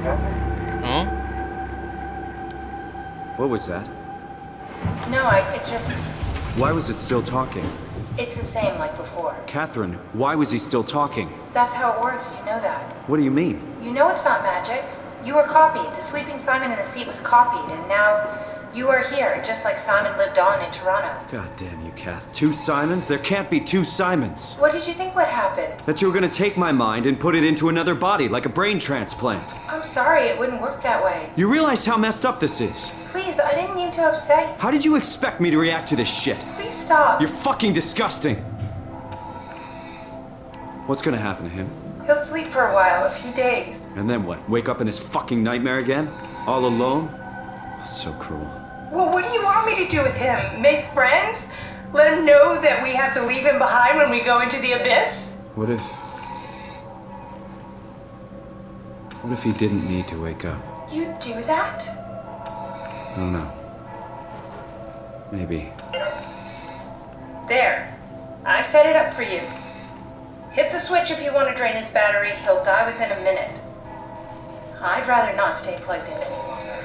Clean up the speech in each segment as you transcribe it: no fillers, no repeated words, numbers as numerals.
어? What was that? No, it's just, Why was it still talking? it's the same like before. Catherine, why was he still talking? That's how it works, you know that. What do you mean? You know it's not magic. You were copied. The sleeping Simon in the seat was copied, and now you are here, just like Simon lived on in Toronto. God damn you, Kath. 2 Simons? There can't be 2 Simons. What did you think would happen? That you were gonna take my mind and put it into another body, like a brain transplant. I'm sorry, it wouldn't work that way. You realize how messed up this is? Please, I didn't mean to upset you. How did you expect me to react to this shit? Please stop. You're fucking disgusting. What's gonna happen to him? He'll sleep for a while, a few days. And then what? Wake up in this fucking nightmare again? All alone? So cruel. Well, what do you want me to do with him? Make friends? Let him know that we have to leave him behind when we go into the abyss? What if he didn't need to wake up? You'd do that? I don't know. Maybe. There. I set it up for you. Hit the switch if you want to drain his battery. He'll die within a minute. I'd rather not stay plugged in any longer.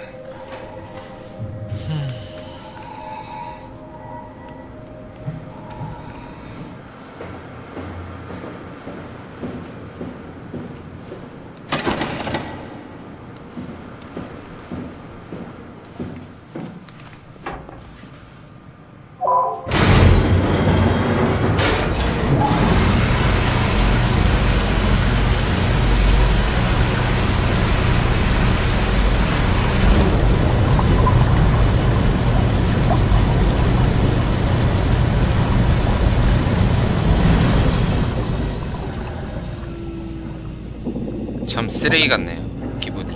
참 쓰레기 같네요, 기분이.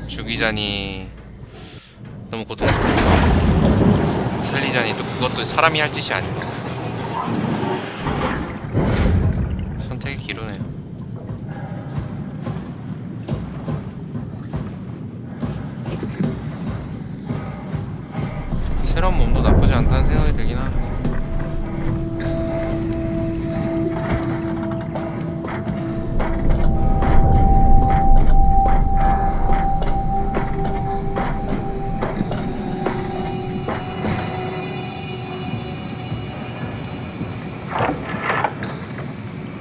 죽이자니 너무 고통스럽고, 살리자니 또 그것도 사람이 할 짓이 아닌가. 선택의 기로네요. 새로운 몸도 나쁘지 않다는 생각이 들긴 하네.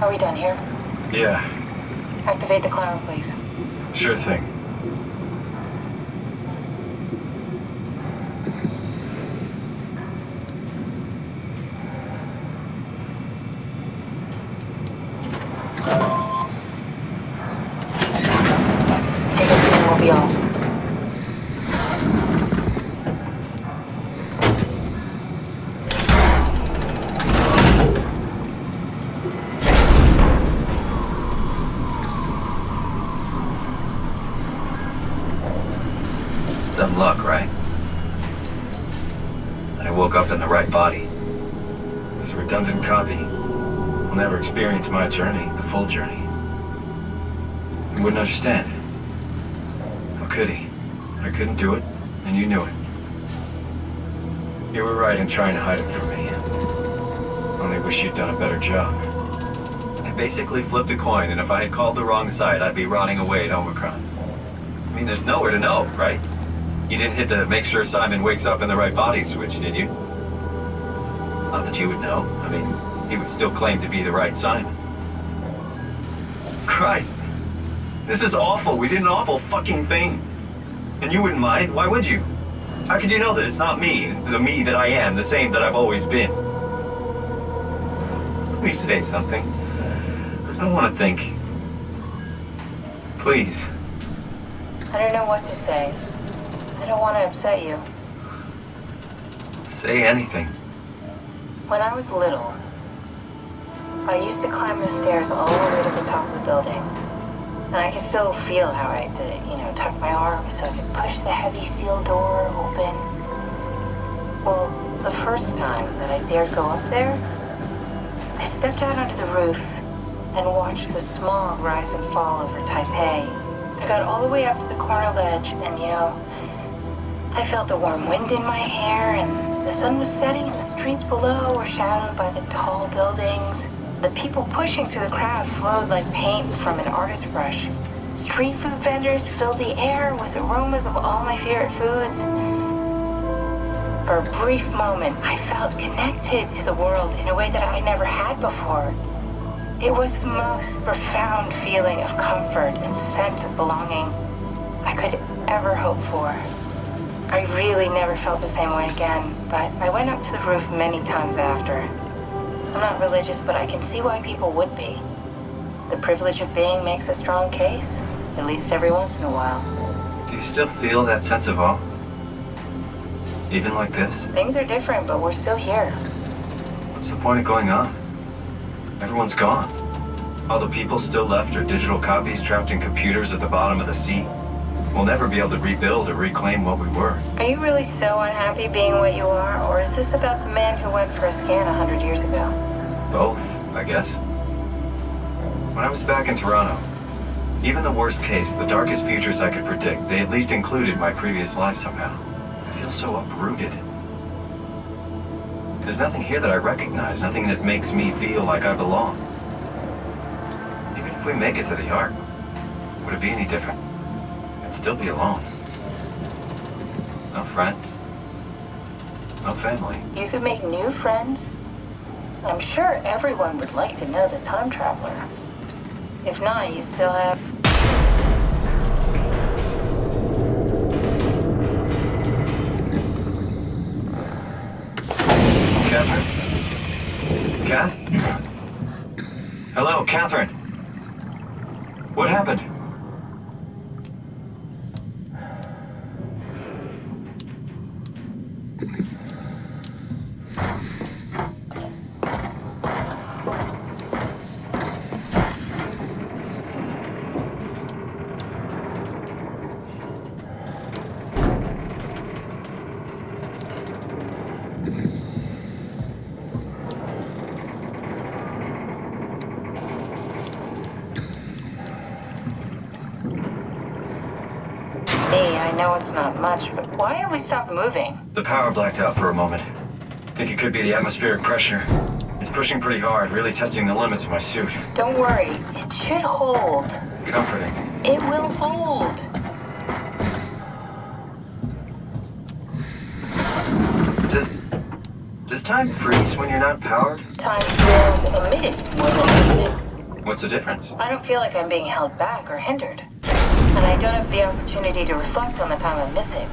Are we done here? Yeah, Activate the climber, please. sure thing. Take a seat and we'll be off. It's dumb luck, right? I woke up in the right body. As a redundant copy, I'll never experience my journey, the full journey. He wouldn't understand. How could he? I couldn't do it, and you knew it. You were right in trying to hide it from me. Only wish you'd done a better job. I basically flipped a coin, and if I had called the wrong side, I'd be rotting away at Omicron. I mean, there's nowhere to know, right? You didn't hit the make sure Simon wakes up in the right body switch, did you? Not that you would know. I mean, he would still claim to be the right Simon. Christ. This is awful. We did an awful fucking thing. And you wouldn't mind? Why would you? How could you know that it's not me, the me that I am, the same that I've always been? Let me say something. I don't want to think. Please. I don't know what to say. I don't want to upset you. Say anything. When I was little, I used to climb the stairs all the way to the top of the building. And I can still feel how I had to, tuck my arm so I could push the heavy steel door open. Well, the first time that I dared go up there, I stepped out onto the roof and watched the smog rise and fall over Taipei. I got all the way up to the corner ledge and, I felt the warm wind in my hair and the sun was setting and the streets below were shadowed by the tall buildings. The The people pushing through the crowd flowed like paint from an artist's brush. Street food vendors filled the air with aromas of all my favorite foods. For a brief moment, I felt connected to the world in a way that I never had before. It was the most profound feeling of comfort and sense of belonging I could ever hope for. I really never felt the same way again, but I went up to the roof many times after. I'm not religious, but I can see why people would be. The privilege of being makes a strong case, at least every once in a while. Do you still feel that sense of awe? Even like this? Things are different, but we're still here. What's the point of going on? Everyone's gone. All the people still left are digital copies trapped in computers at the bottom of the sea. We'll never be able to rebuild or reclaim what we were. Are you really so unhappy being what you are, or is this about the man who went for a scan 100 years ago? Both, I guess. When I was back in Toronto, even the worst case, the darkest futures I could predict, they at least included my previous life somehow. I feel so uprooted. There's nothing here that I recognize, nothing that makes me feel like I belong. Even if we make it to the Ark, would it be any different? I'd still be alone. No friends. No family. You could make new friends. I'm sure everyone would like to know the time traveler. If not, you still have... Catherine? Kath? Hello, Catherine. What happened? I know it's not much, but why have we stopped moving? The power blacked out for a moment. Think it could be the atmospheric pressure. It's pushing pretty hard, really testing the limits of my suit. Don't worry, it should hold. Comforting. It will hold. Does time freeze when you're not powered? Time feels emitted more than anything. What's the difference? I don't feel like I'm being held back or hindered. And I don't have the opportunity to reflect on the time I'm missing.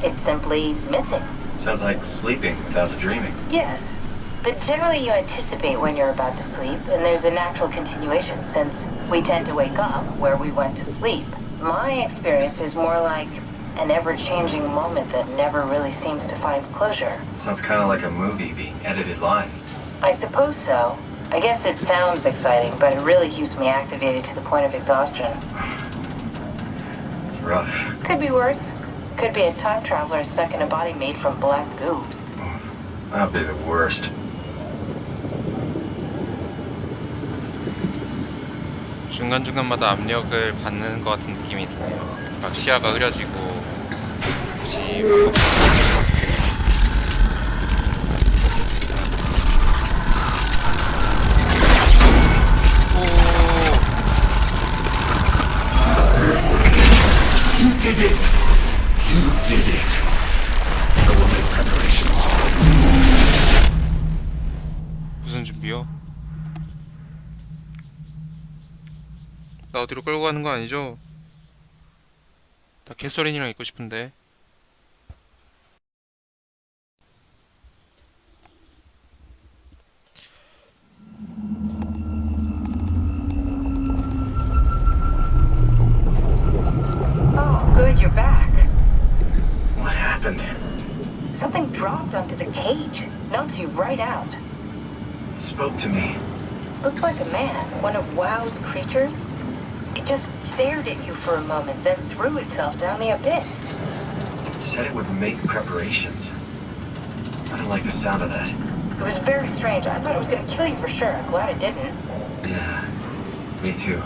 It's simply missing. Sounds like sleeping without the dreaming. Yes, but generally you anticipate when you're about to sleep, and there's a natural continuation since we tend to wake up where we went to sleep. My experience is more like an ever-changing moment that never really seems to find closure. Sounds kind of like a movie being edited live. I suppose so. I guess it sounds exciting, but it really keeps me activated to the point of exhaustion. It's rough. Could be worse. Could be a time traveler stuck in a body made from black goo. That'd be the worst. 중간중간마다 압력을 받는 것 같은 느낌이 드네요. 막 시야가 흐려지고 혹시 You did it! You did it! I will make preparations. 무슨 준비요? 나 어디로 끌고 가는 거 아니죠? 나 캐서린이랑 있고 싶은데. Oh, good, you're back. What happened? Something dropped onto the cage. Knocks you right out. It spoke to me. Looked like a man, one of WoW's creatures. It just stared at you for a moment, then threw itself down the abyss. It said it would make preparations. I didn't like the sound of that. It was very strange. I thought it was gonna kill you for sure. I'm glad it didn't. Yeah, me too.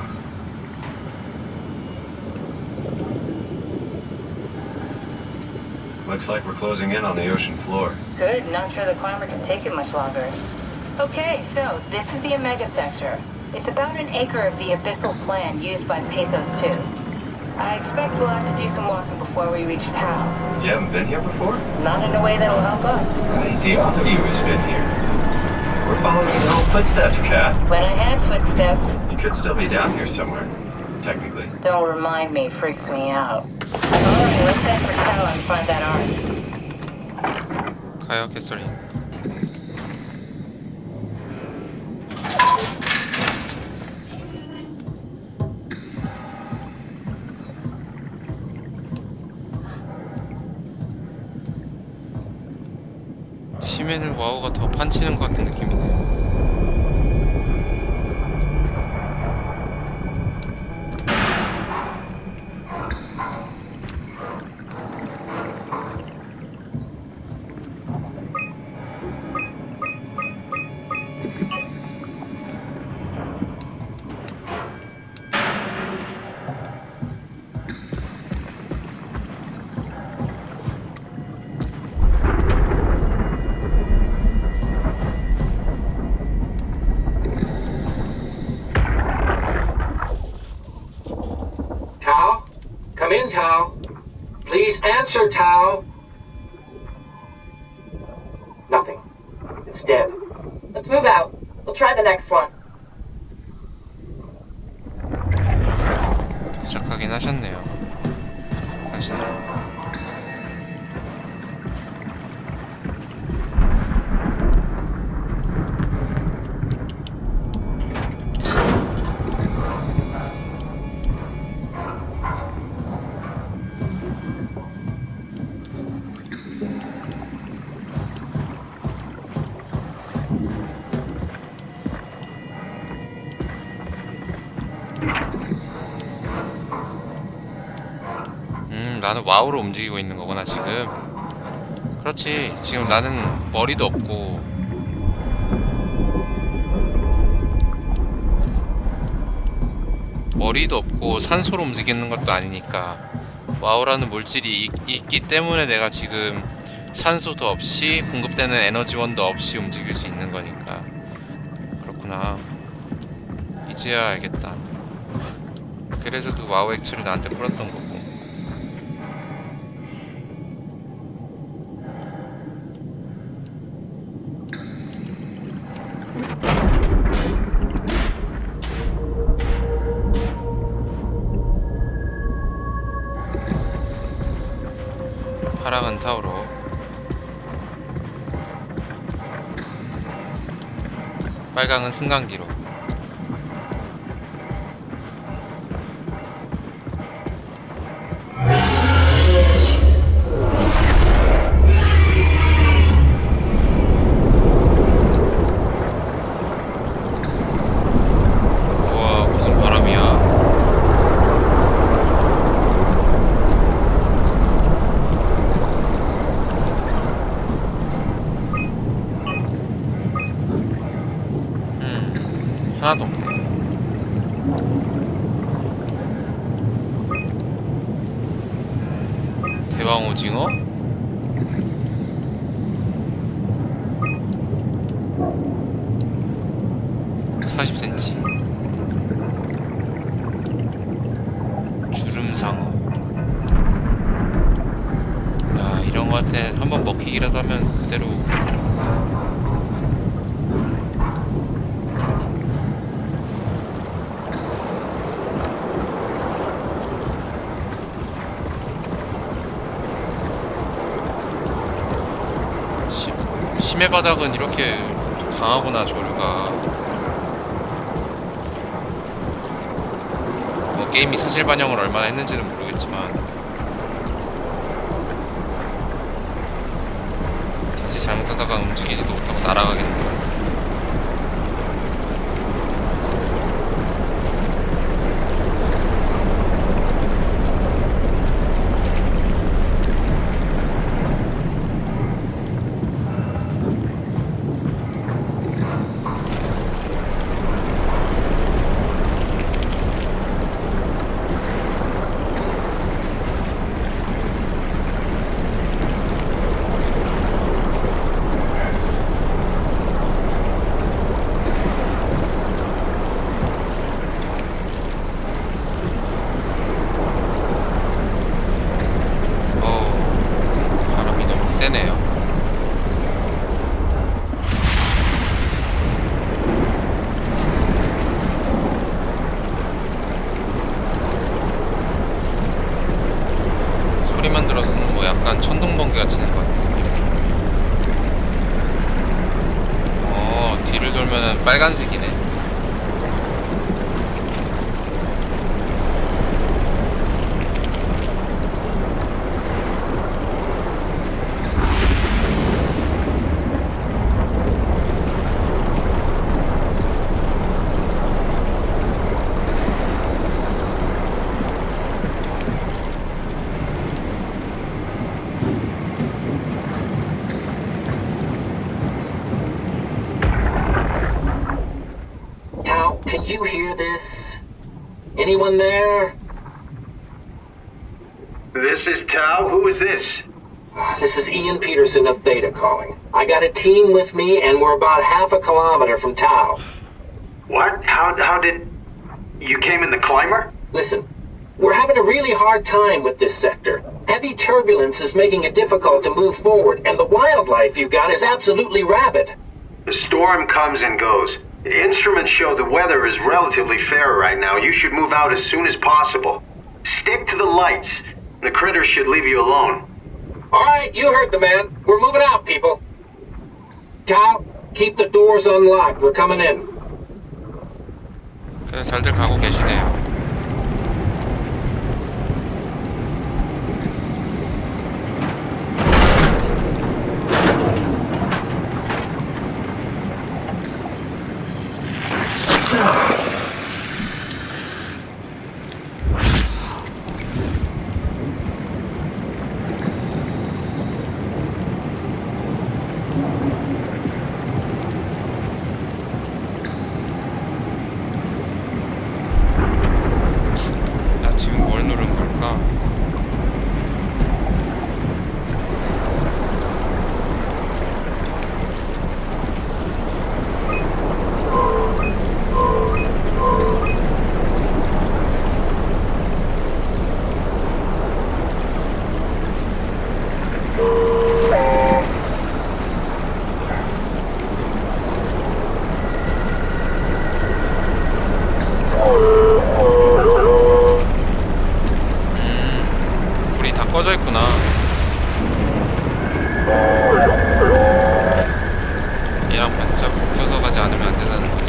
Looks like we're closing in on the ocean floor. Good, not sure the climber can take it much longer. Okay, so this is the Omega Sector. It's about an acre of the abyssal plan used by Pathos 2. I expect we'll have to do some walking before we reach Tau. You haven't been here before? Not in a way that'll help us. Right, the other you has been here. We're following your own footsteps, Kat. When I had footsteps, You could still be down here somewhere, technically. don't remind me, freaks me out. Alright, let's head for Tau and find that arc. 가요 개소리. 심해는 와우가 더 판치는 것 같은 느낌이네. Tao? Come in, Tao. Please answer, Tao. Nothing. It's dead. Let's move out. We'll try the next one. 도착하긴 하셨네요. 가시죠. 나는 와우로 움직이고 있는 거구나 지금. 그렇지. 지금 나는 머리도 없고 산소로 움직이는 것도 아니니까 와우라는 물질이 있기 때문에 내가 지금 산소도 없이 공급되는 에너지원도 없이 움직일 수 있는 거니까. 그렇구나. 이제야 알겠다. 그래서 그 와우 액체를 나한테 뿌렸던 거고. 파랑은 타우로, 빨강은 승강기로. 우와, 무슨 바람이야. 하나도 없네. 대왕 오징어? 주름상어. 야, 이런 거 한테 한번 먹히기라도 하면 그대로. 심해 바닥은 이렇게 강하구나, 조류가. 뭐 게임이 사실 반영을 얼마나 했는지는 모르겠지만 다시 잘못하다가 움직이지도 못하고 날아가겠네. 약간 천둥번개가 치는 것 같아. 뒤를 돌면은 빨간색이네. Tao, can you hear this? Anyone there? This is Tao. Who is this? This is Ian Peterson of Theta calling. I got a team with me, and we're about half a kilometer from Tao. What? How did... You came in the climber? Listen, we're having a really hard time with this sector. Heavy turbulence is making it difficult to move forward, and the wildlife you got is absolutely rabid. The storm comes and goes. The instruments show the weather is relatively fair right now. You should move out as soon as possible. Stick to the lights. The critters should leave you alone. All right, you heard the man. We're moving out, people. Tao, keep the doors unlocked. We're coming in. 그래, 잘들 가고 계시네요. 나 지금 뭘 누른 걸까? 불이 다 꺼져 있구나. 얘랑 반짝 붙어서 가지 않으면 안 된다는 거지.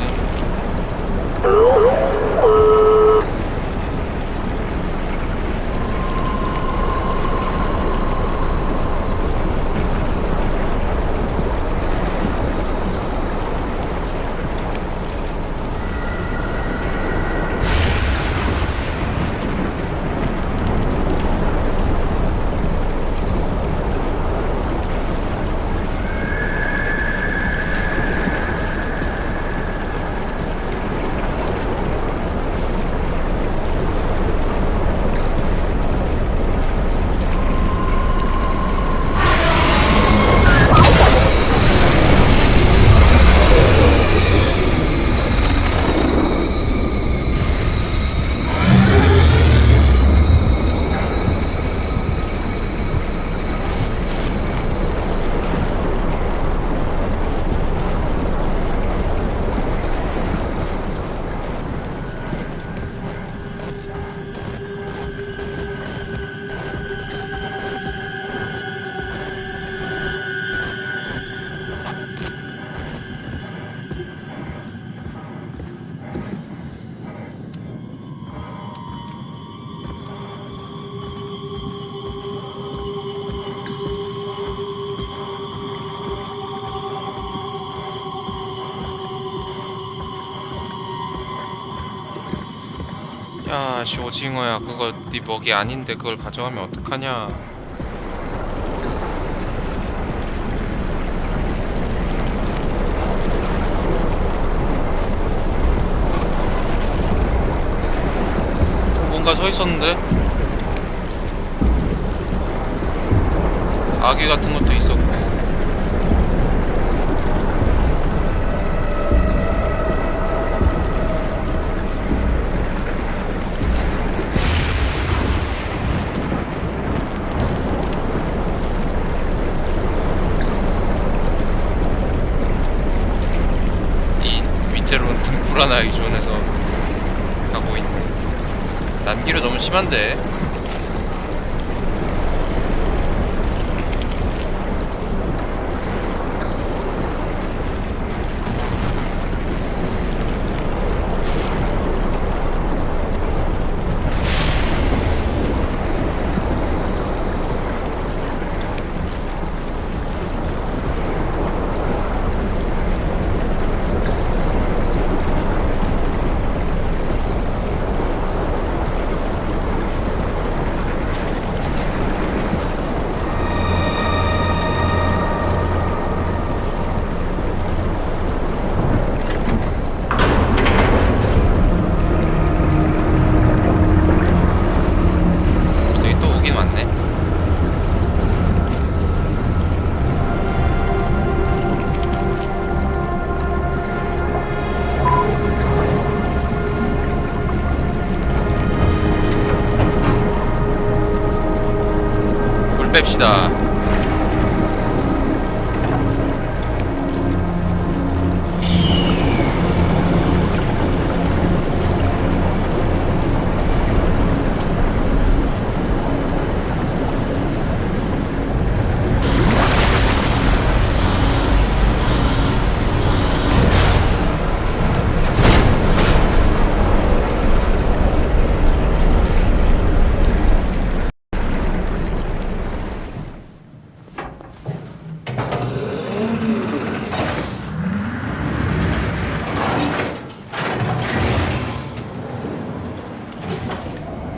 야, 씨 오징어야. 그거 네 먹이 아닌데 그걸 가져가면 어떡하냐. 뭔가 서 있었는데? 아기 같은 것도 있었고. 밑으로는 등불하나기 존에서 가고 있네. 난기류 너무 심한데. 뺍시다.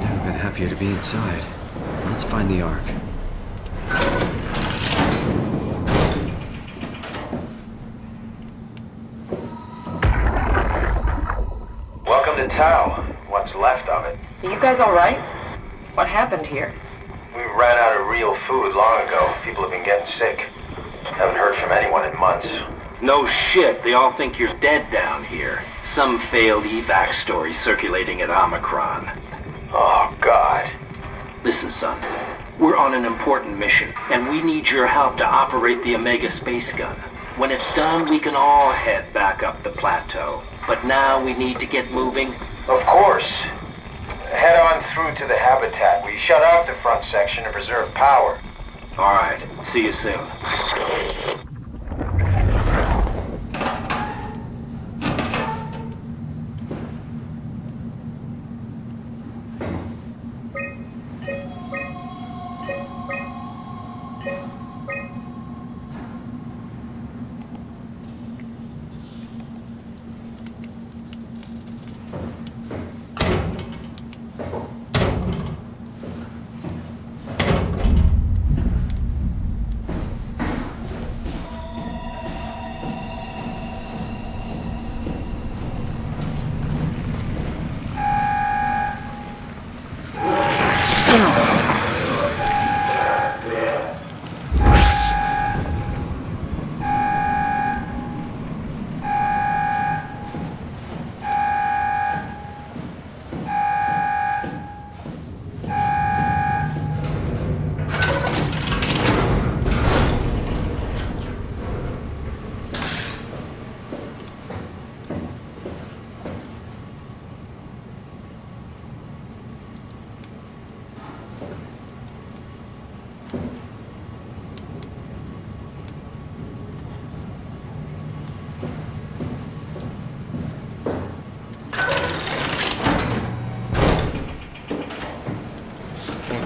Never been happier to be inside. Let's find the Ark. Welcome to Tau. What's left of it. Are you guys alright? What happened here? We ran out of real food long ago. People have been getting sick. Haven't heard from anyone in months. No shit, they all think you're dead down here. Some failed evac story circulating at Omicron. Oh, God. Listen, son. We're on an important mission, and we need your help to operate the Omega space gun. When it's done, we can all head back up the plateau. But now we need to get moving. Of course. Head on through to the habitat. We shut off the front section to preserve power. All right, see you soon.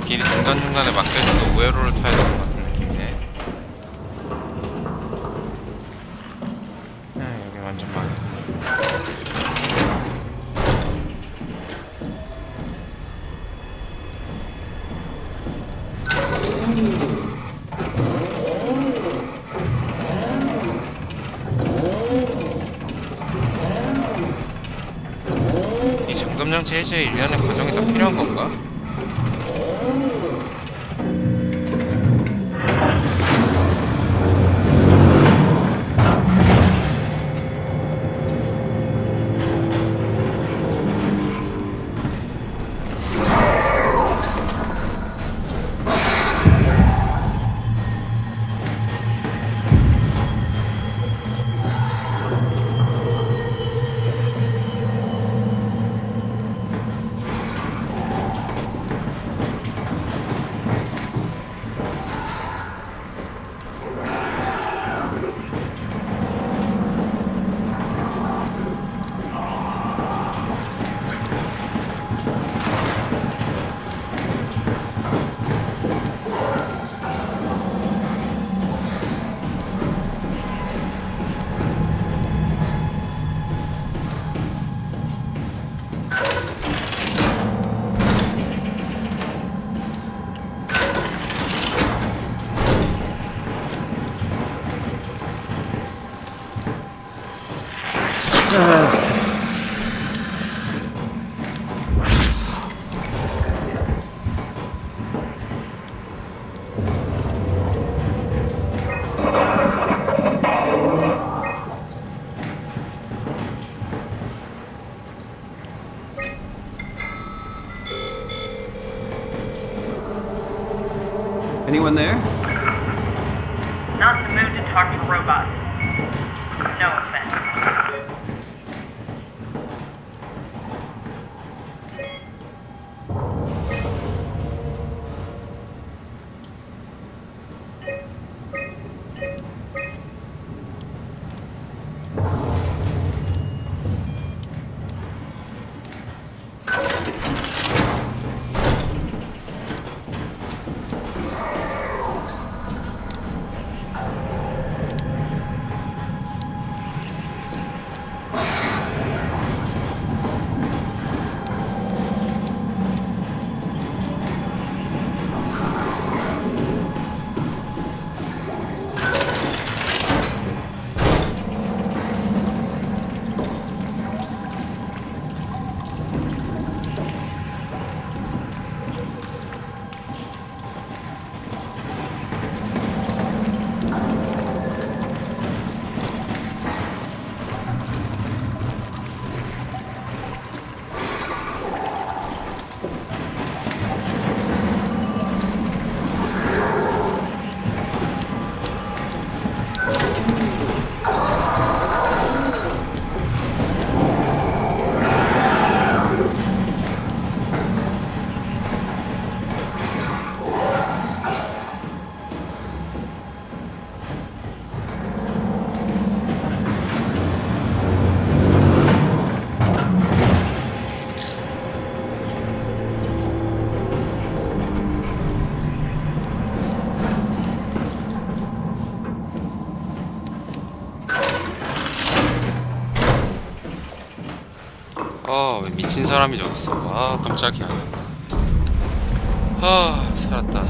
길이 중간중간에 막혀있어서 우회로를 타야 될 것 같은 느낌이네. 여기 완전 막혀. 이 점검장치 해제 일련의 과정이 다 필요한 건가? Anyone there? Not in the mood to talk to robots. No offense. 왜 미친 사람이 저기 있어. 아, 깜짝이야. 아, 살았다.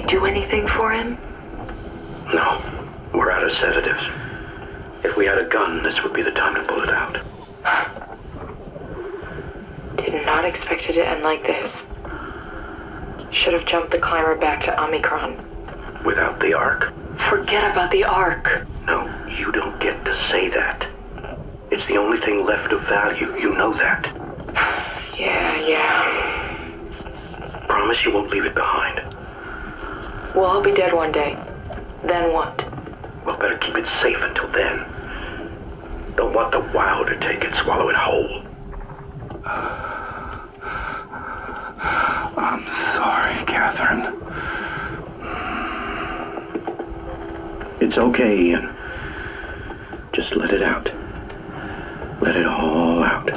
Do anything for him? No, we're out of sedatives. If we had a gun, this would be the time to pull it out. Did not expect it to end like this. Should have jumped the climber back to Omicron. Without the Ark? Forget about the Ark. No, you don't get to say that. It's the only thing left of value, you know that. Yeah. Promise you won't leave it behind. We'll all be dead one day. Then what? Well, better keep it safe until then. Don't want the wow to take it, swallow it whole. It's okay, Ian. Just let it out. Let it all out.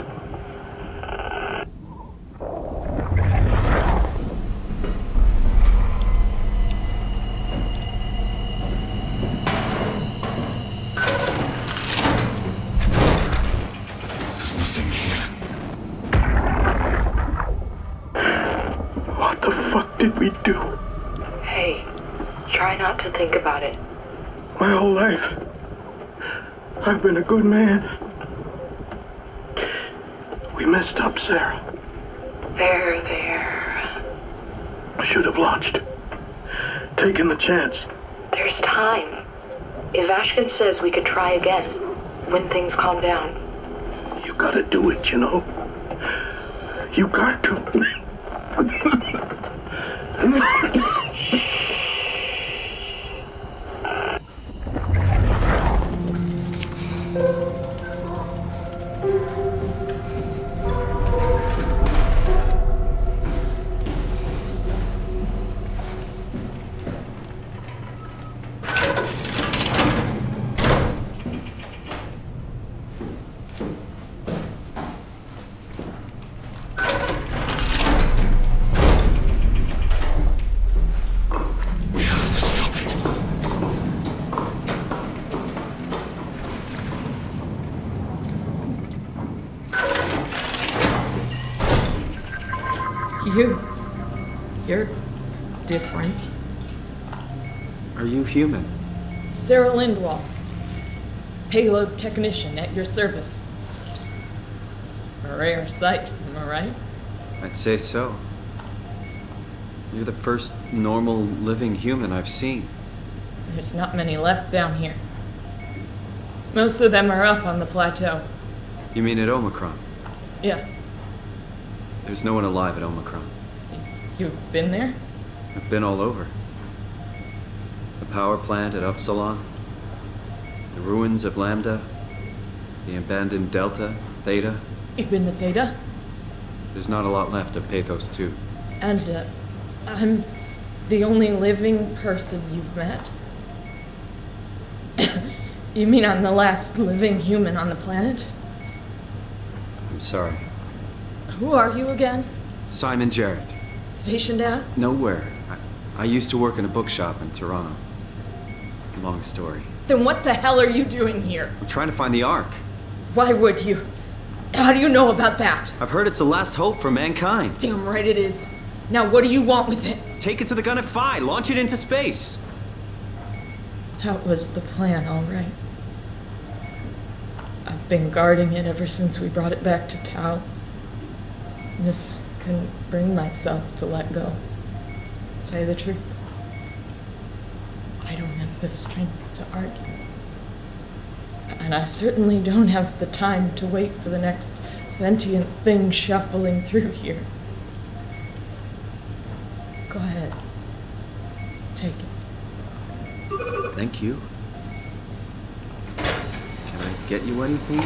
There's nothing here. What the fuck did we do? Hey, try not to think about it. My whole life, I've been a good man. We messed up, Sarah. There. I should have launched. Taken the chance. There's time. If Ashkin says we could try again, when things calm down. You gotta do it, you know? You got to. We have to stop it. You're different. Are you human? Sarah Lindwall, payload technician at your service. A rare sight, am I right? I'd say so. You're the first normal living human I've seen. There's not many left down here. Most of them are up on the plateau. You mean at Omicron? Yeah, There's no one alive at Omicron. you've been there? I've been all over. The power plant at Upsilon, the ruins of Lambda, the abandoned Delta, Theta. You've been to Theta? There's not a lot left of Pathos 2. And, I'm the only living person you've met? You mean I'm the last living human on the planet? I'm sorry. Who are you again? Simon Jarrett. Stationed out? Nowhere. I used to work in a bookshop in Toronto. Long story. Then what the hell are you doing here? I'm trying to find the Ark. Why would you? How do you know about that? I've heard it's the last hope for mankind. Damn right it is. Now what do you want with it? Take it to the Gun at Phi. Launch it into space. That was the plan, all right. I've been guarding it ever since we brought it back to Tau. Just couldn't bring myself to let go. Tell you the truth, I don't have the strength to argue. And I certainly don't have the time to wait for the next sentient thing shuffling through here. Go ahead. Take it. Thank you. Can I get you anything?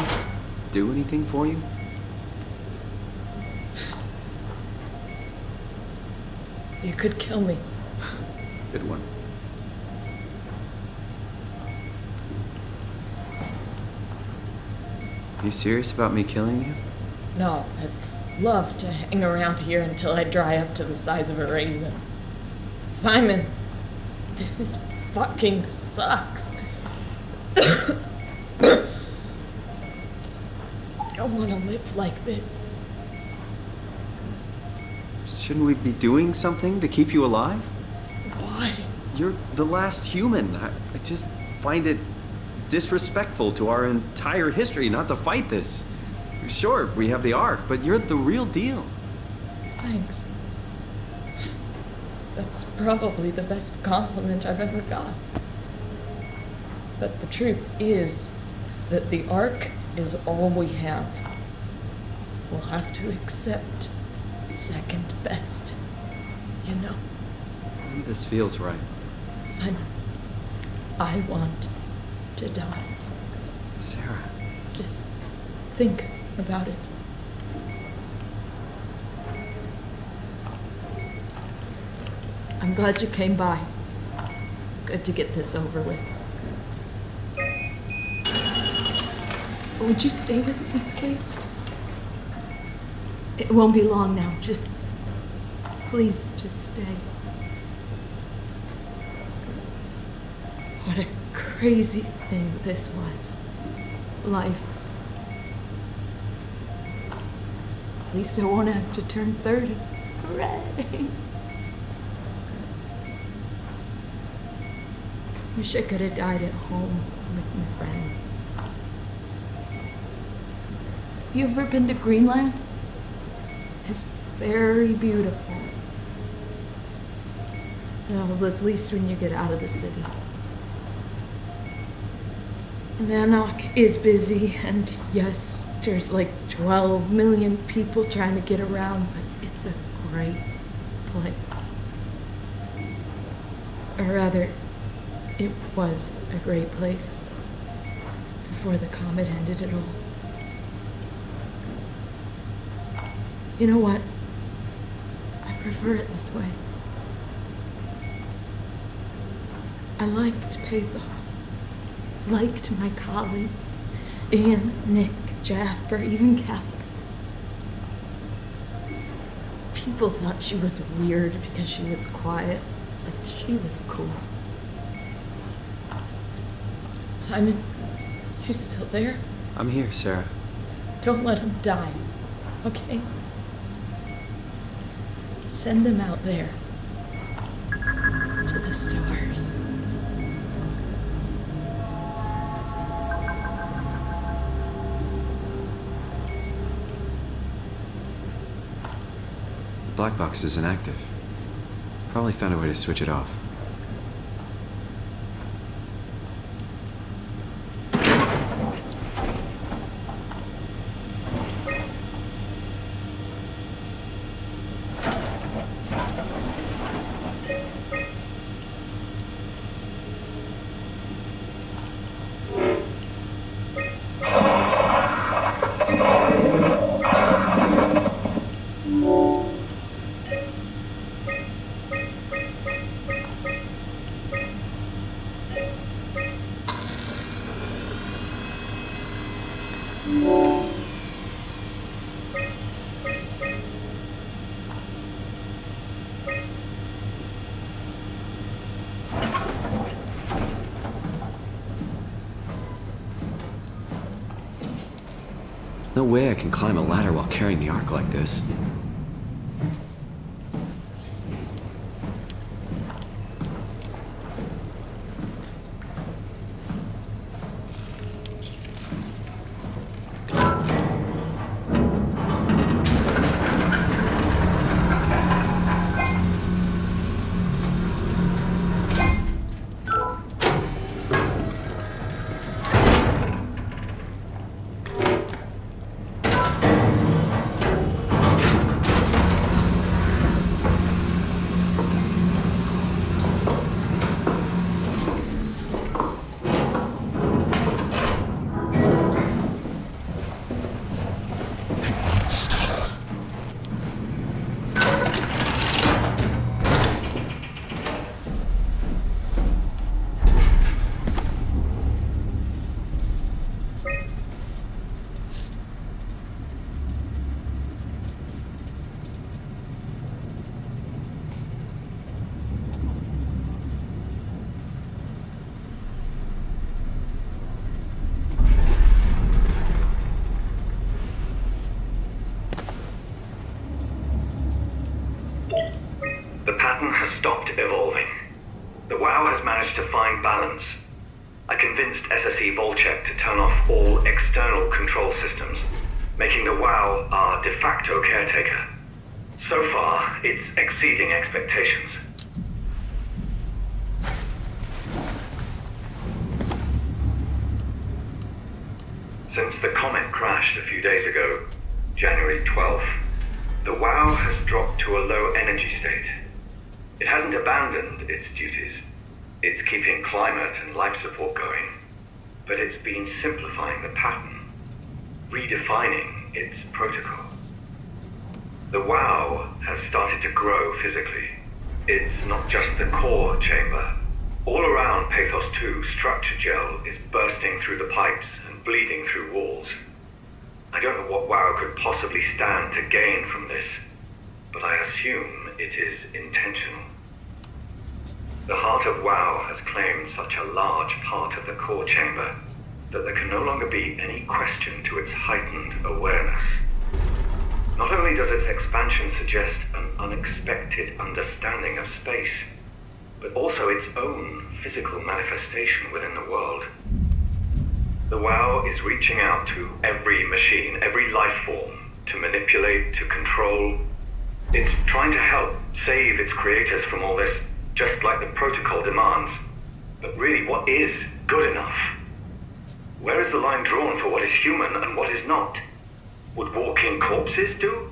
Do anything for you? You could kill me. Good one. You serious about me killing you? No, I'd love to hang around here until I dry up to the size of a raisin. Simon, this fucking sucks. I don't want to live like this. Shouldn't we be doing something to keep you alive? Why? You're the last human. I just find it disrespectful to our entire history not to fight this. Sure, we have the Ark, but you're the real deal. Thanks. That's probably the best compliment I've ever got. But the truth is that the Ark is all we have. We'll have to accept second best, you know. None of this feels right. Simon, I want to die. Sarah. Just think about it. I'm glad you came by. Good to get this over with. Would you stay with me, please? It won't be long now. Just please, just stay. What a crazy thing this was. Life. At least I won't have to turn 30. Hooray! Wish I could have died at home with my friends. You ever been to Greenland? It's very beautiful. Well, at least when you get out of the city. Nanook is busy, and yes, there's like 12 million people trying to get around, but it's a great place. Or rather, it was a great place before the comet ended it all. You know what? I prefer it this way. I liked Pathos. Liked my colleagues. Ian, Nick, Jasper, even Catherine. People thought she was weird because she was quiet, but she was cool. Simon, you still there? I'm here, Sarah. Don't let him die, okay? Send them out there. To the stars. The black box is inactive. Probably found a way to switch it off. No way I can climb a ladder while carrying the Ark like this. The pattern has stopped evolving. The WoW has managed to find balance. I convinced SSE Volcheck to turn off all external control systems, making the WoW our de facto caretaker. So far, it's exceeding expectations. Since the comet crashed a few days ago, January 12th, the WoW has dropped to a low energy state. It hasn't abandoned its duties. It's keeping climate and life support going. But it's been simplifying the pattern, redefining its protocol. The WoW has started to grow physically. It's not just the core chamber. All around Pathos 2, structure gel is bursting through the pipes and bleeding through walls. I don't know what WoW could possibly stand to gain from this, but I assume it is intentional. The heart of WoW has claimed such a large part of the core chamber that there can no longer be any question to its heightened awareness. Not only does its expansion suggest an unexpected understanding of space, but also its own physical manifestation within the world. The WoW is reaching out to every machine, every life form, to manipulate, to control. It's trying to help save its creators from all this, just like the protocol demands. But really, what is good enough? Where is the line drawn for what is human and what is not? Would walking corpses do?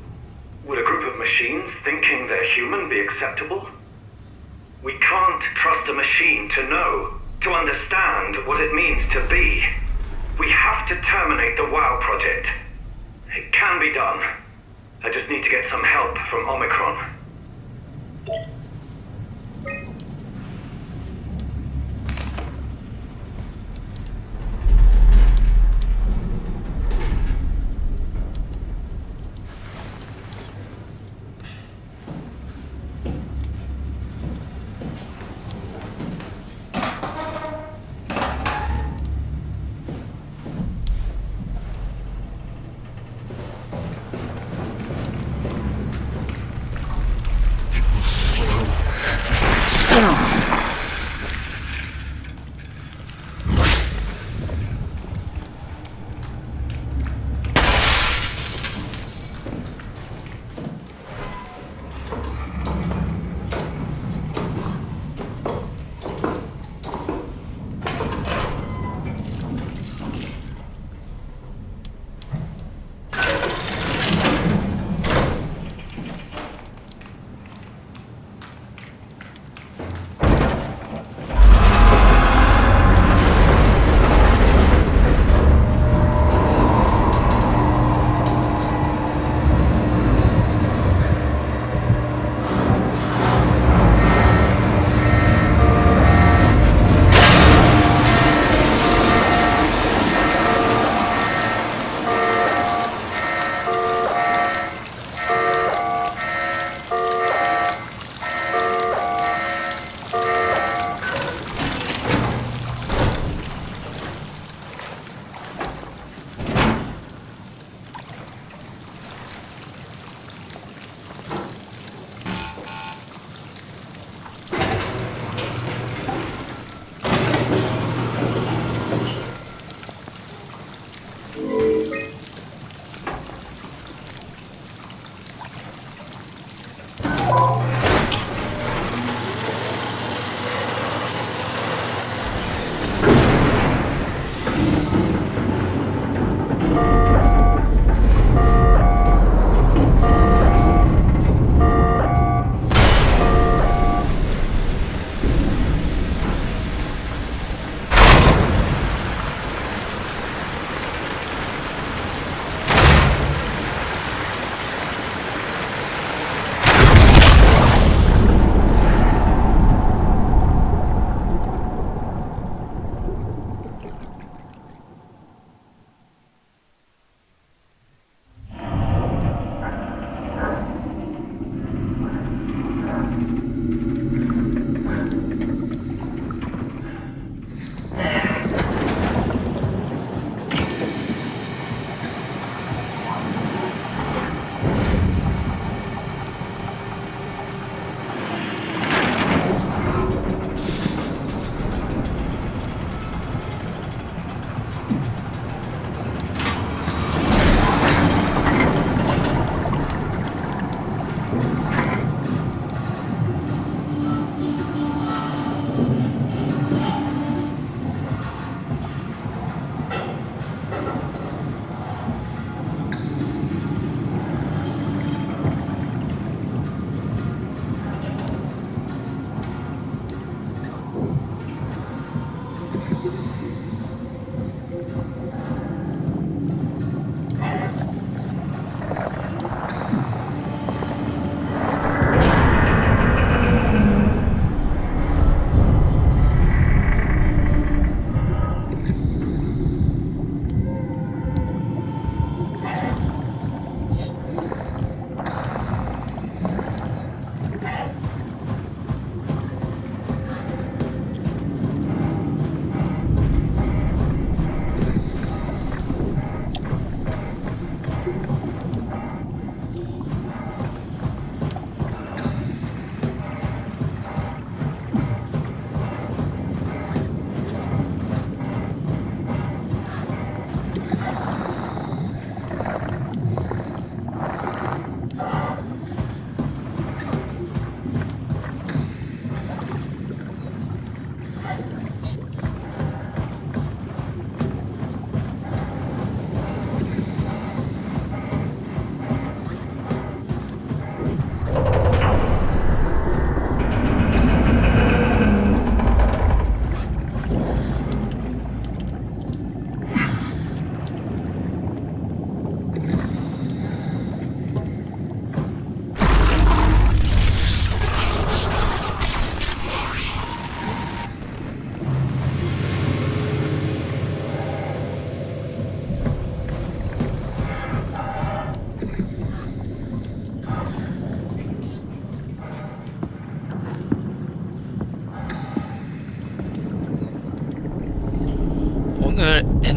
Would a group of machines thinking they're human be acceptable? We can't trust a machine to know, to understand what it means to be. We have to terminate the WoW project. It can be done. I just need to get some help from Omicron.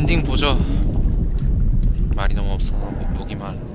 엔딩 보죠. 말이 너무 없어서 보기만.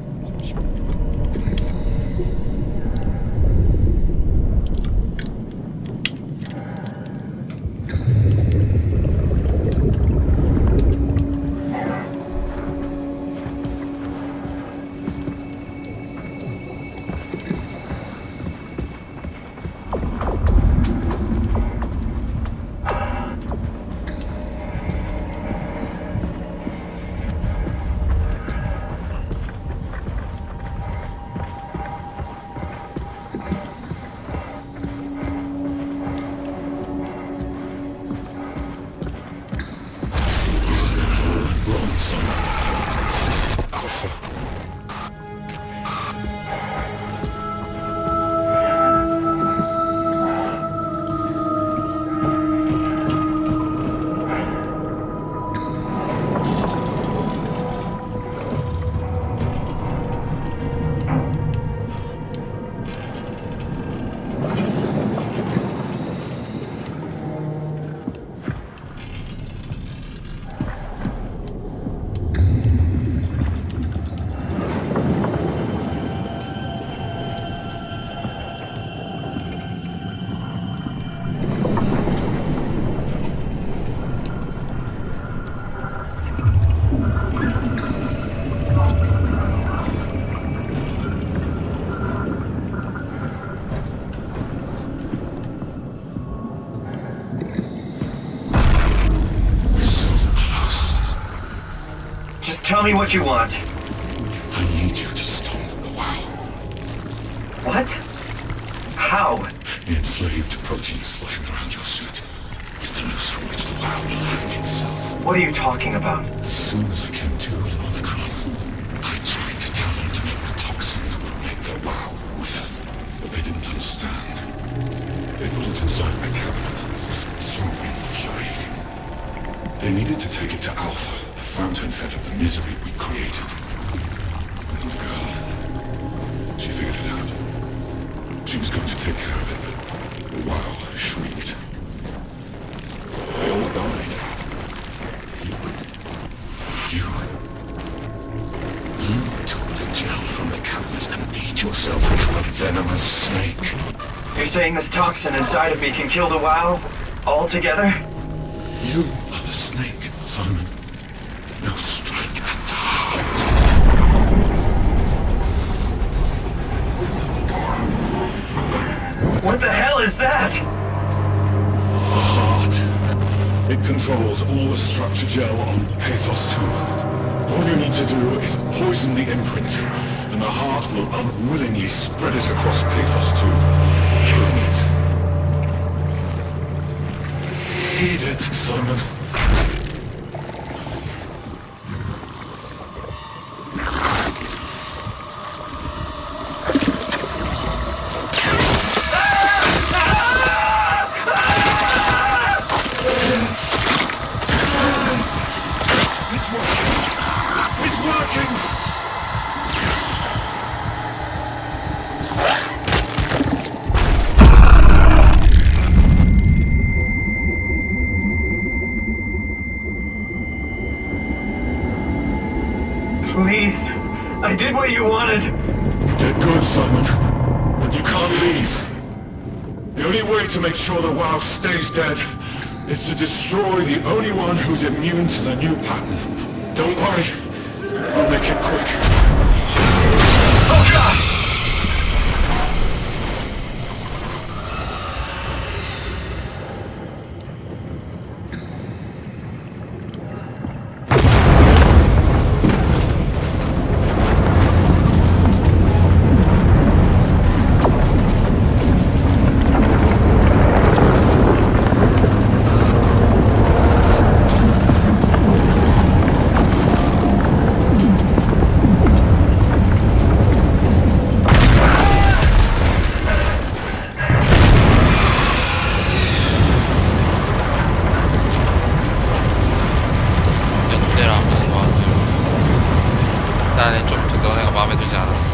Tell me what you want. I need you to stop the WoW. What? How? The enslaved protein sloshing around your suit is the noose from which the WoW will hang itself. What are you talking about? As soon as I came to in Omicron, I tried to tell them to make the toxin that would make their WoW wither, but they didn't understand. They put it inside a cabinet. It was so infuriating. They needed to take it to Alpha, the fountainhead of the misery we created. And the girl, she figured it out. She was going to take care of it, but the WoW shrieked. They all died. You took the gel from the cabinet and made yourself into a venomous snake. You're saying this toxin inside of me can kill the WoW? Altogether? You are the snake, Simon. Now strike at the heart. What the hell is that? The heart. It controls all the structure gel on Pathos 2. All you need to do is poison the imprint, and the heart will unwillingly spread it across Pathos 2, killing it. Feed it, Simon. Please. I did what you wanted. You did good, Simon. But you can't leave. The only way to make sure the WoW stays dead is to destroy the only one who's immune to the new pattern. Don't worry. I'll make it quick. Oh, God! 일단은 좀 너네가 마음에 들지 않았어.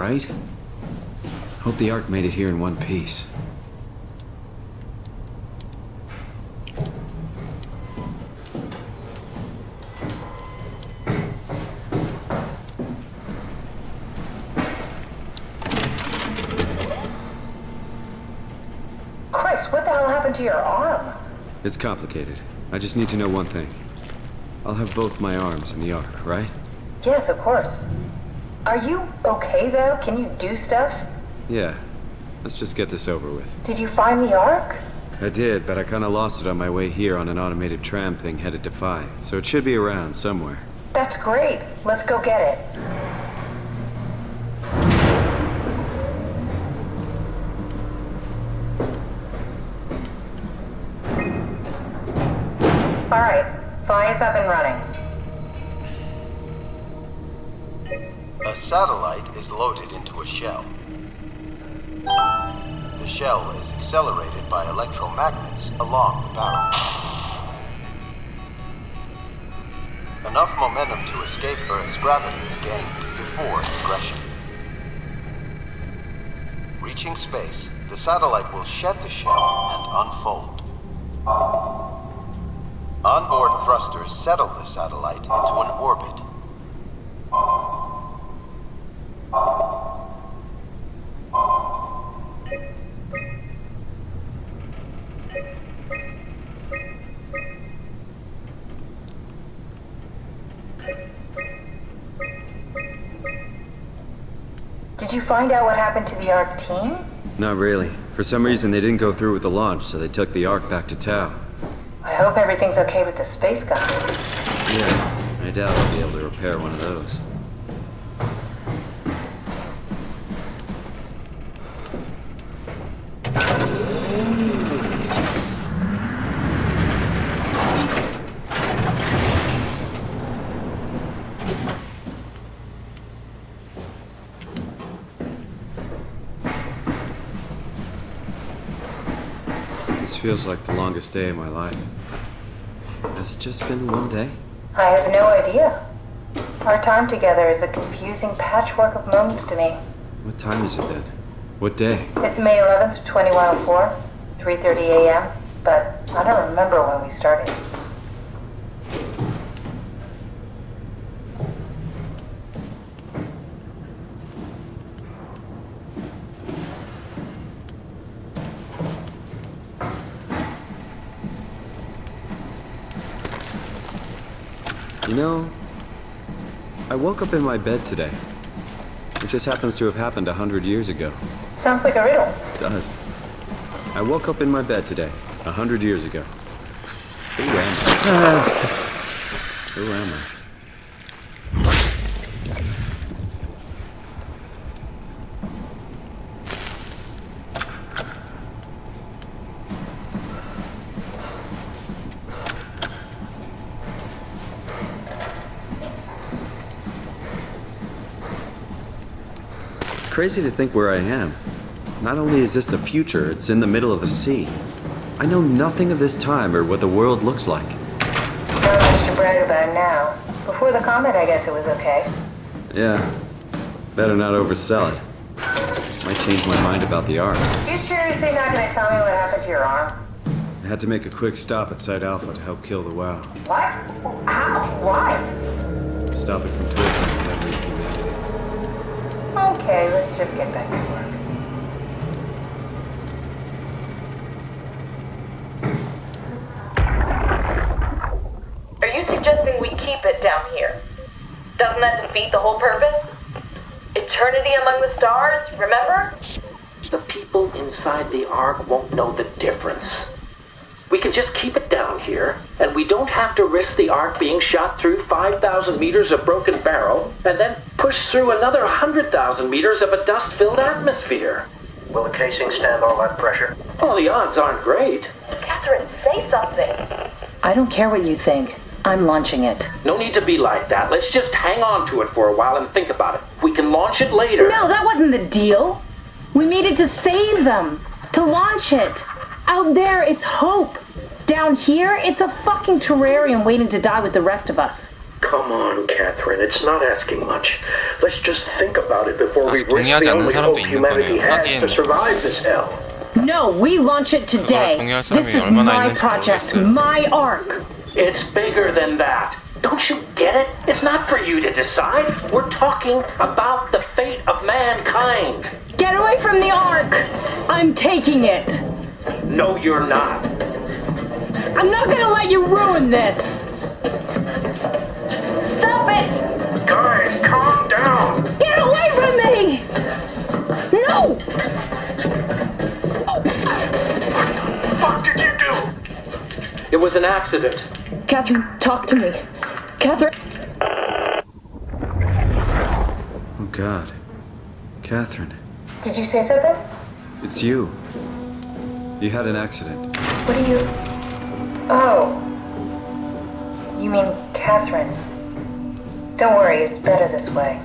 right? Hope the Ark made it here in one piece. Chris, what the hell happened to your arm? It's complicated. I just need to know one thing. I'll have both my arms in the Ark, right? Yes, of course. Are you okay, though? Can you do stuff? Yeah. Let's just get this over with. Did you find the Ark? I did, but I kinda lost it on my way here on an automated tram thing headed to Phi. So it should be around somewhere. That's great. Let's go get it. All right. Phi is up and running. A satellite is loaded into a shell. The shell is accelerated by electromagnets along the barrel. Enough momentum to escape Earth's gravity is gained before ingression. Reaching space, the satellite will shed the shell and unfold. Onboard thrusters settle the satellite into an orbit. Did you find out what happened to the Ark team? Not really. For some reason, they didn't go through with the launch, so they took the Ark back to Tau. I hope everything's okay with the space gun. Yeah, I doubt I'll be able to repair one of those. This feels like the longest day of my life. Has it just been one day? I have no idea. Our time together is a confusing patchwork of moments to me. What time is it then? What day? It's May 11th, 2104, 3:30 a.m., but I don't remember when we started. You know, I woke up in my bed today. It just happens to have happened 100 years ago. Sounds like a riddle. It does. I woke up in my bed today, 100 years ago. Who am I? Who am I? It's crazy to think where I am. Not only is this the future, it's in the middle of the sea. I know nothing of this time or what the world looks like. Not much to brag about now. Before the comet, I guess it was okay. Yeah, better not oversell it. Might change my mind about the Ark. You seriously not gonna tell me what happened to your arm? I had to make a quick stop at Site Alpha to help kill the WoW. What? How? Why? Stop it from torturing every humanity. Okay, let's just get back to work. Are you suggesting we keep it down here? Doesn't that defeat the whole purpose? Eternity among the stars, remember? The people inside the Ark won't know the difference. We can just keep it down here, and we don't have to risk the Ark being shot through 5,000 meters of broken barrel, and then push through another 100,000 meters of a dust-filled atmosphere. Will the casing stand all that pressure? Well, the odds aren't great. Catherine, say something. I don't care what you think. I'm launching it. No need to be like that. Let's just hang on to it for a while and think about it. We can launch it later. No, that wasn't the deal. We made it to save them. To launch it. Out there, it's hope. Down here, it's a fucking terrarium waiting to die with the rest of us. Come on, Catherine. It's not asking much. Let's just think about it before we 아직 risk 동의하지 the 않는 only 사람도 hope 있는 humanity 거네요. has 하긴 to survive this hell. No, we launch it today. 동의할 This 사람이 is 얼마나 my 있는지 project, 모르겠어요. my arc. It's bigger than that. Don't you get it? It's not for you to decide. We're talking about the fate of mankind. Get away from the arc. I'm taking it. No, you're not. I'm not gonna let you ruin this. Stop it! Guys, calm down! Get away from me! No! What the fuck did you do? It was an accident. Catherine, talk to me. Catherine. Oh, God. Catherine, Did you say something? it's you. You had an accident. What are you... Oh. You mean Catherine. Don't worry, it's better this way.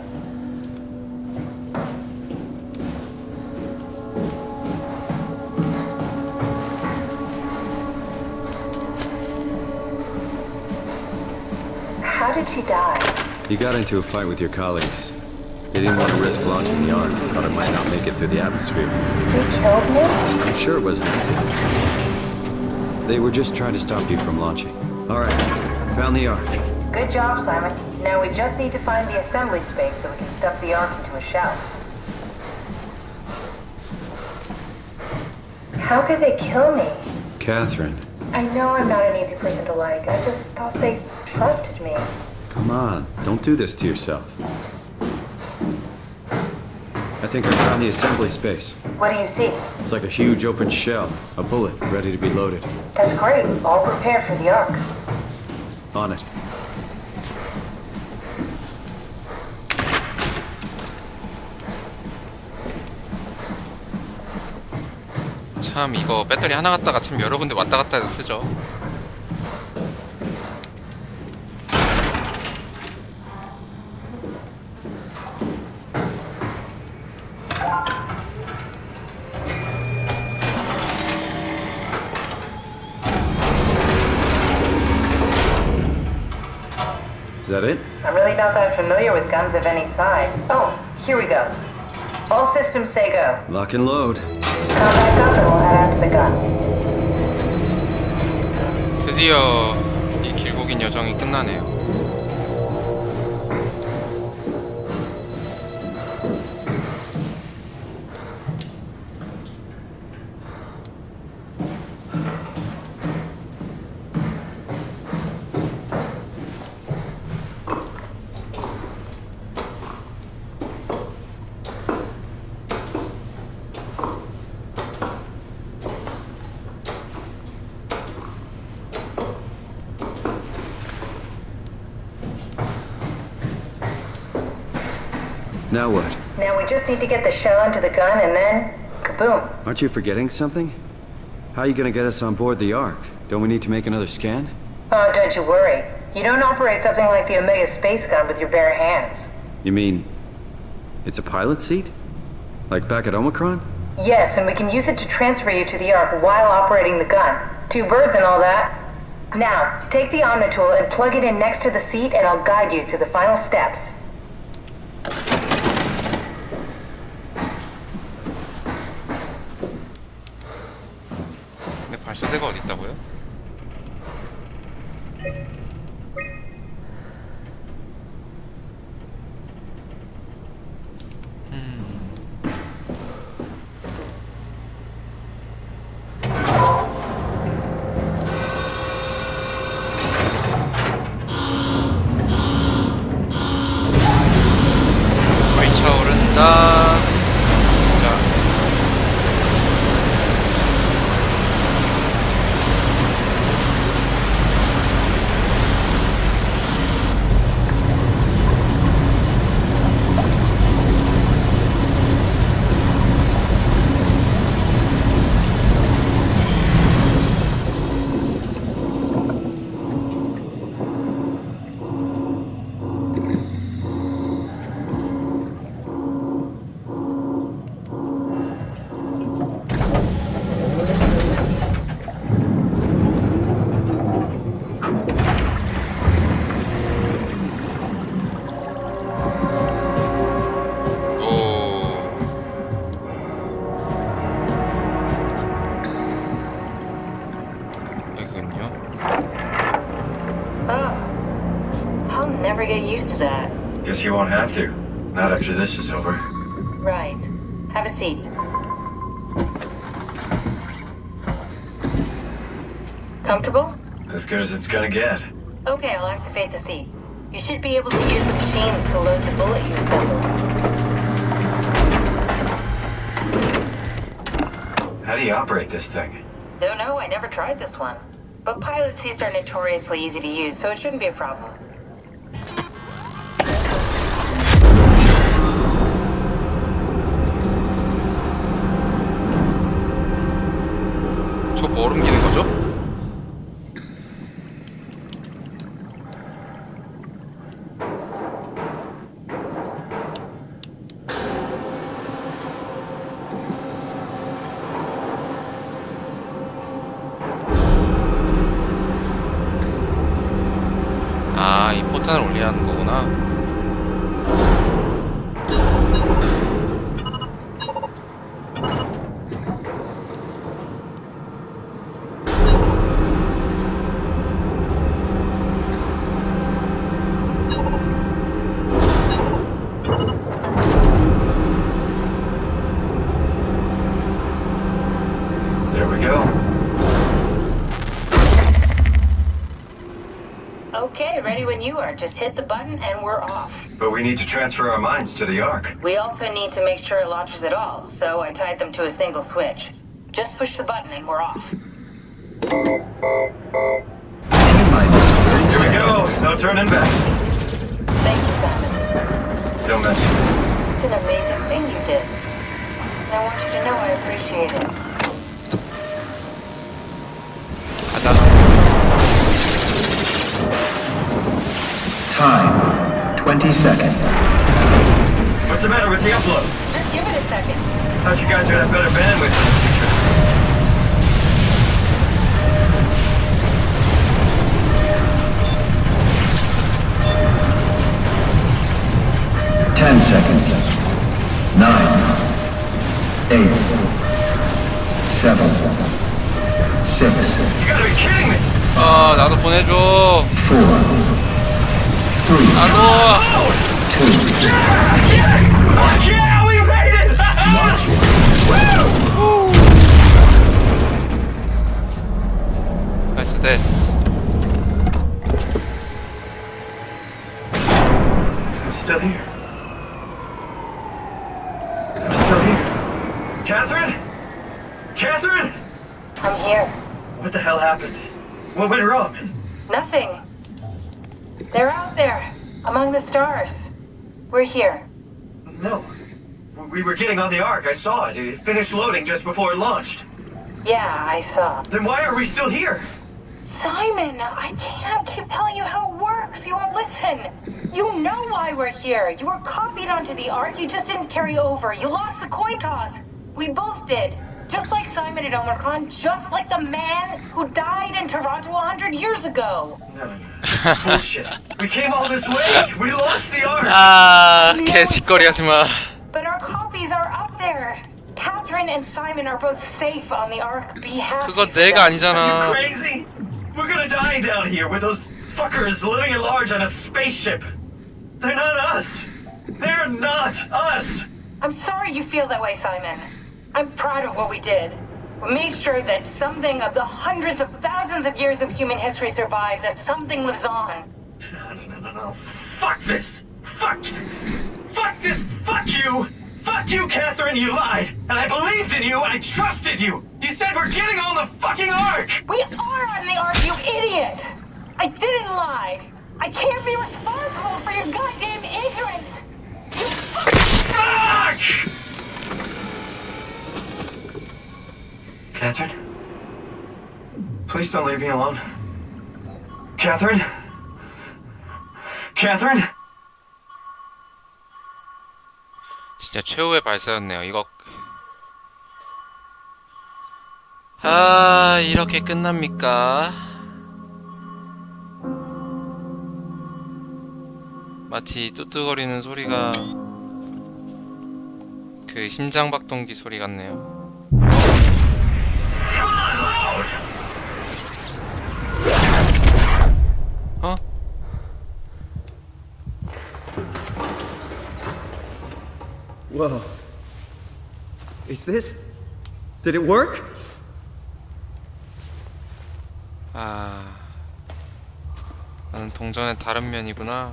How did she die? You got into a fight with your colleagues. They didn't want to risk launching the Ark. Thought it might not make it through the atmosphere. They killed me? I'm sure it was an accident. They were just trying to stop you from launching. All right, found the Ark. Good job, Simon. Now we just need to find the assembly space so we can stuff the Ark into a shell. How could they kill me? Catherine, I know I'm not an easy person to like. I just thought they trusted me. come on. Don't do this to yourself. I think I found the assembly space. What do you see? It's like a huge open shell. A bullet ready to be loaded. That's great. All prepared for the Ark. On it. 참 이거 배터리 하나 갖다가 참 여러 군데 왔다 갔다 해서 쓰죠. Is that it? I'm really not that familiar with guns of any size. Oh, here we go. All systems say go. Lock and load. Come back up and we'll head out to the gun. 드디어 이 길고 긴 여정이 끝나네요. Now what? Now we just need to get the shell into the gun and then... kaboom. Aren't you forgetting something? How are you gonna get us on board the Ark? Don't we need to make another scan? Oh, don't you worry. You don't operate something like the Omega space gun with your bare hands. You mean... it's a pilot seat? Like back at Omicron? Yes, and we can use it to transfer you to the Ark while operating the gun. 2 birds and all that. Now, take the Omnitool and plug it in next to the seat and I'll guide you through the final steps. 근데 발사대가 어디 있다고요? 많이 차오른다. 자. 있군요. Oh, I'll never get used to that. Guess you won't have to. Not after this is over. Right. Have a seat. Comfortable? As good as it's gonna get. Okay, I'll activate the seat. You should be able to use the machines to load the bullet you assembled. How do you operate this thing? Don't know, I never tried this one. But pilot seats are notoriously easy to use, so it shouldn't be a problem. 저 뭐 옮기는 거죠? 아, 이 포탄을 올리라는 거구나. There we go. Okay, ready when you are. Just hit the button and we're off. But we need to transfer our minds to the Ark. We also need to make sure it launches at all, so I tied them to a single switch. Just push the button and we're off. Here we go. No turning back. Thank you, Simon. Don't mention it. It's an amazing thing you did. And I want you to know I appreciate it. Time, 20 seconds. What's the matter with the upload? Just give it a second. Thought you guys would have better bandwidth. 10 seconds. 9, 8, 7, 6. You gotta be kidding me! 아, 나도 보내줘. 4, 3, 나도. 2. Yes! Fuck yeah! We made it! 나이스 됐어. I'm still here. I'm still here. Catherine? Catherine? I'm here. What the hell happened? What went wrong? Nothing. They're out there, among the stars. We're here. No. We were getting on the Ark. I saw it. It finished loading just before it launched. Yeah, I saw. Then why are we still here? Simon, I can't keep telling you how it works. You won't listen. You know why we're here. You were copied onto the Ark. You just didn't carry over. You lost the coin toss. We both did. Just like Simon at Omicron, just like the man who died in Toronto 100 years ago. No. This is bullshit. We came all this way. We launched the Ark. 아, 개짓거리 하지 마. But our copies are up there. Catherine and Simon are both safe on the Ark. Be happy. 그건 for 내가 them. You 아니잖아. crazy? We're gonna die down here with those fuckers living at large on a spaceship. They're not us. They're not us. I'm sorry you feel that way, Simon. I'm proud of what we did. We made sure that something of the hundreds of thousands of years of human history survives, that something lives on. No. Fuck this. Fuck this. Fuck you. Fuck you, Catherine. You lied. And I believed in you. I trusted you. You said we're getting on the fucking Ark. We are on the Ark, you idiot! I didn't lie. I can't be responsible for your goddamn ignorance. You Fuck! Catherine? Please don't leave me alone. Catherine? Catherine? 진짜 최후의 발사였네요. 이거 아, 이렇게 끝납니까? 마치 뚜뚜거리는 소리가 그 심장박동기 소리 같네요. Whoa. Is this... Did it work? 아, 나는 동전의 다른 면이구나.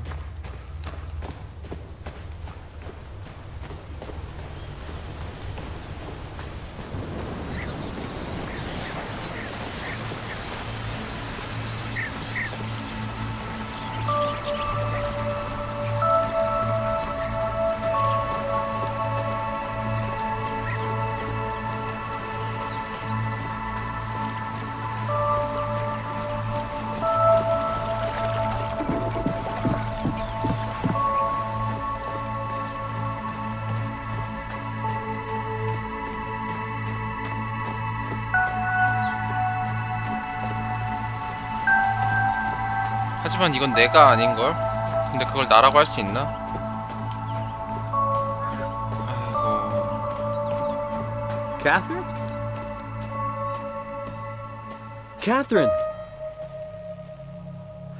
하지만 이건 내가 아닌걸? 근데 그걸 나라고 할 수 있나? 아이고... Catherine? Catherine!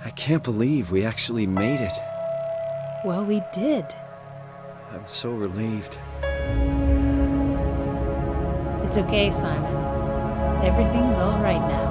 I can't believe we actually made it. Well, we did. I'm so relieved. It's okay, Simon. Everything's all right now.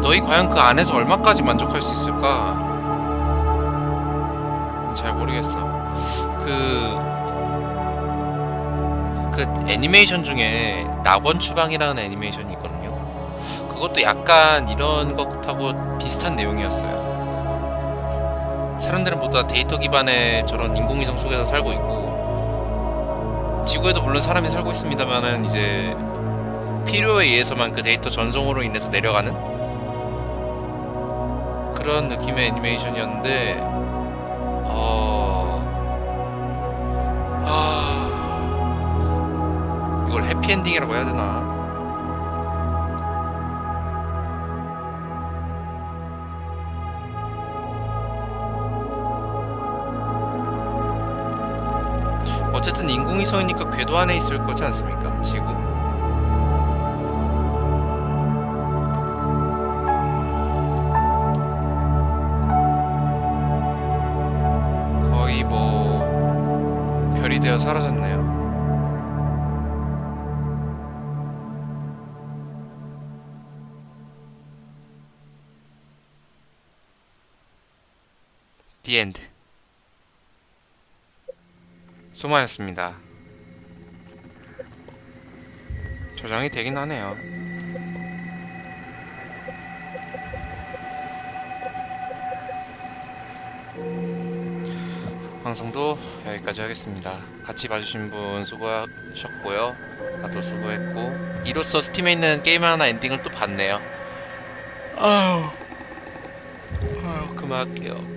너희 과연 그 안에서 얼마까지 만족할 수 있을까? 잘 모르겠어. 그 애니메이션 중에 낙원 추방이라는 애니메이션이 있거든요. 그것도 약간 이런 것하고 비슷한 내용이었어요. 사람들은 모두 다 데이터 기반의 저런 인공위성 속에서 살고 있고, 지구에도 물론 사람이 살고 있습니다만은 이제 필요에 의해서만 그 데이터 전송으로 인해서 내려가는 그런 느낌의 애니메이션이었는데, 이걸 해피엔딩이라고 해야 되나? 어쨌든 인공위성이니까 궤도 안에 있을 거지 않습니까? 지구? 거의 뭐 별이 되어 사라졌네요. The end. 소마였습니다. 저장이 되긴 하네요. 방송도 여기까지 하겠습니다. 같이 봐주신 분 수고하셨고요. 나도 수고했고, 이로써 스팀에 있는 게임 하나 엔딩을 또 봤네요. 그만할게요.